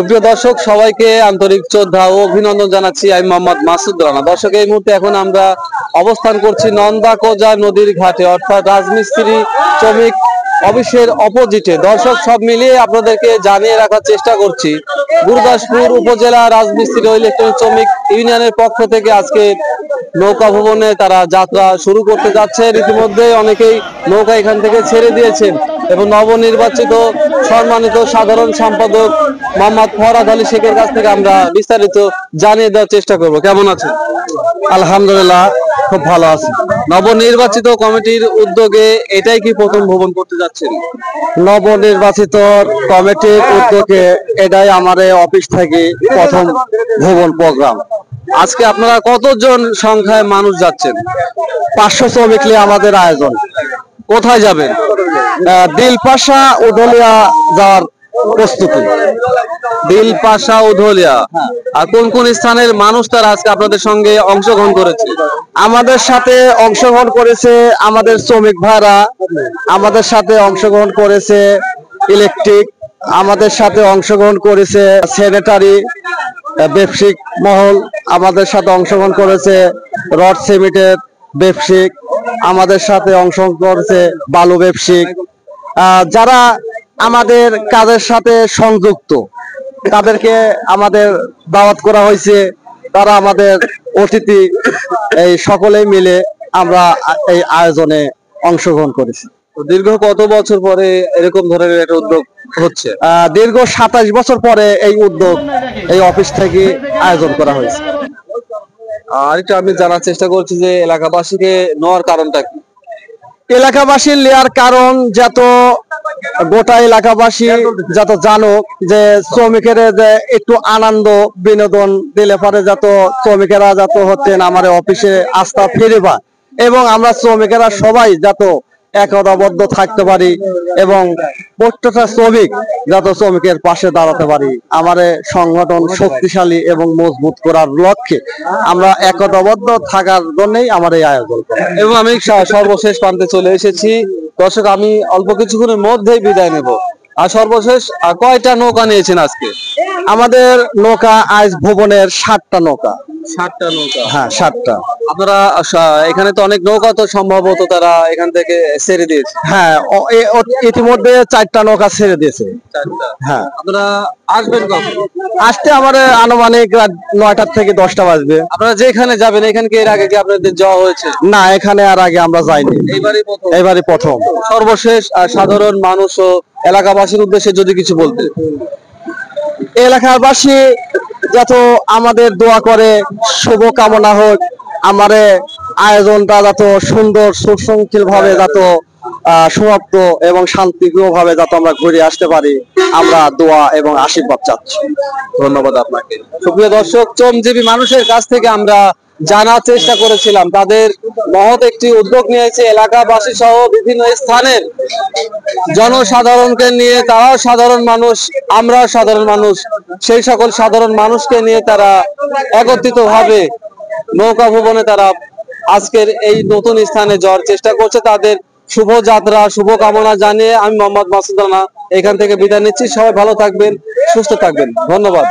সুপ্রিয় দর্শক, সবাইকে আন্তরিক শ্রদ্ধা ও অভিনন্দন জানাচ্ছি। আমি মোহাম্মদ মাসুদ রানা। দর্শক, এই মুহূর্তে এখন আমরা অবস্থান করছি নন্দাকোজা নদীর ঘাটে, অর্থাৎ রাজমিস্ত্রি শ্রমিক অফিসের অপোজিটে। দর্শক, সব মিলিয়ে আপনাদেরকে জানিয়ে রাখার চেষ্টা করছি, গুরুদাসপুর উপজেলা রাজমিস্ত্রি ও ইলেকট্রনিক শ্রমিক ইউনিয়নের পক্ষ থেকে আজকে নৌকা ভবনে তারা যাত্রা শুরু করতে যাচ্ছে। ইতিমধ্যে অনেকেই নৌকা এখান থেকে ছেড়ে দিয়েছেন এবং নবনির্বাচিত সম্মানিত সাধারণ সম্পাদক মোহাম্মদ ফরহাদ আলী শেখের কাছ থেকে আমরা বিস্তারিত জানিয়ে দেওয়ার চেষ্টা করব। কেমন আছেন? আলহামদুলিল্লাহ, খুব ভালো আছি। নবনির্বাচিত কমিটির উদ্যোগে এটাই কি প্রথম ভবন করতে যাচ্ছেন? নবনির্বাচিত কমিটির উদ্যোগে এটাই আমাদের অফিস থেকে প্রথম ভবন প্রোগ্রাম। আজকে আপনারা কতজন সংখ্যায় মানুষ যাচ্ছেন? 500 শ্রমিক নিয়ে আমাদের আয়োজন। কোথায় যাবেন? দিলপাশা উধলিয়া যাওয়ার প্রস্তুতি। দিলপাশা উধলিয়া। আর কোন কোন স্থানের মানুষ তারা আজকে আপনাদের সঙ্গে অংশগ্রহণ করেছে? আমাদের সাথে অংশগ্রহণ করেছে আমাদের শ্রমিক ভাইরা, আমাদের সাথে অংশগ্রহণ করেছে ইলেকট্রিক, আমাদের সাথে অংশগ্রহণ করেছে স্যানিটারি ব্যবসায়িক মহল, আমাদের সাথে অংশগ্রহণ করেছে রড সিমেন্টের ব্যবসায়িক, আমাদের সাথে অংশগ্রহণ করেছে বালু ব্যবসায়িক। যারা আমাদের কাজের সাথে সংযুক্ত তাদেরকে আমাদের দাওয়াত করা হয়েছে, তারা আমাদের অতিথি। এই সকলেই মিলে আমরা এই আয়োজনে অংশগ্রহণ করেছি। দীর্ঘ কত বছর পরে এরকম ধরনের একটা উদ্যোগ হচ্ছে? দীর্ঘ 27 বছর পরে এই উদ্যোগ এই অফিস থেকে আয়োজন করা হয়েছে। আর একটু আমি জানার চেষ্টা করছি যে এলাকাবাসীকে নেওয়ার কারণটা কি? এলাকাবাসীর নেওয়ার কারণ যত গোটা এলাকাবাসী যত জানুক যে শ্রমিকের যে একটু আনন্দ বিনোদন দিলে পারে, যত শ্রমিকেরা যত হচ্ছেন আমার অফিসে আস্থা ফিরে পায় এবং আমরা শ্রমিকেরা সবাই যত একতাবদ্ধ থাকতে পারি এবং প্রত্যেকটা শ্রমিক যত শ্রমিকের পাশে দাঁড়াতে পারি। আমার সংগঠন শক্তিশালী এবং মজবুত করার লক্ষ্যে আমরা একতাবদ্ধ থাকার জন্যই আমার এই আয়োজন। এবং আমি সর্বশেষ প্রান্তে চলে এসেছি। দর্শক, আমি অল্প কিছুক্ষণের মধ্যেই বিদায় নেব। আর সর্বশেষ কয়টা নৌকা নিয়েছেন আজকে? আমাদের নৌকা আজ ভবনের 7টা নৌকা। 7টা নৌকা? হ্যাঁ, 7টা। আপনারা এখানে তো অনেক নৌকা তো সম্ভবত তারা এখান থেকে ছেড়ে দিয়েছে। হ্যাঁ, ইতিমধ্যে 4টা নৌকা ছেড়ে দিয়েছে। 4টা? হ্যাঁ। আপনারা আসবেন কখন? আসতে আমাদের আনুমানিক রাত 9টা থেকে 10টা বাজবে। আপনারা যেখানে যাবেন এখানে কি এর আগে কি আপনাদের যাওয়া হয়েছে? না, এখানে আর আগে আমরা যাইনি, এইবারই প্রথম। সর্বশেষ সাধারণ মানুষ ও এলাকাবাসীর উদ্দেশ্যে যদি কিছু বলতে। এলাকাবাসী যত আমাদের দোয়া করে, শুভ কামনা হোক, আমাদের আয়োজনটা যত সুন্দর সুশৃঙ্খল ভাবে যত সমাপ্ত এবং শান্তিপ্রিয় ভাবে যত আমরা ঘুরে আসতে পারি, আমরা দোয়া এবং আশীর্বাদ চাচ্ছি। ধন্যবাদ আপনাকে। সুপ্রিয় দর্শক, শ্রমজীবী মানুষের কাছ থেকে আমরা জানার চেষ্টা করেছিলাম তাদের মহৎ একটি উদ্যোগ নিয়েছে এলাকাবাসী সহ বিভিন্ন স্থানের জনসাধারণকে নিয়ে। তারাও সাধারণ মানুষ, আমরাও সাধারণ মানুষ, সেই সকল সাধারণ মানুষকে নিয়ে তারা একত্রিত ভাবে নৌকা ভবনে তারা আজকের এই নতুন স্থানে যাওয়ার চেষ্টা করছে। তাদের শুভ যাত্রা, শুভ কামনা জানিয়ে আমি মোহাম্মদ মাসুদ রানা এখান থেকে বিদায় নিচ্ছি। সবাই ভালো থাকবেন, সুস্থ থাকবেন। ধন্যবাদ।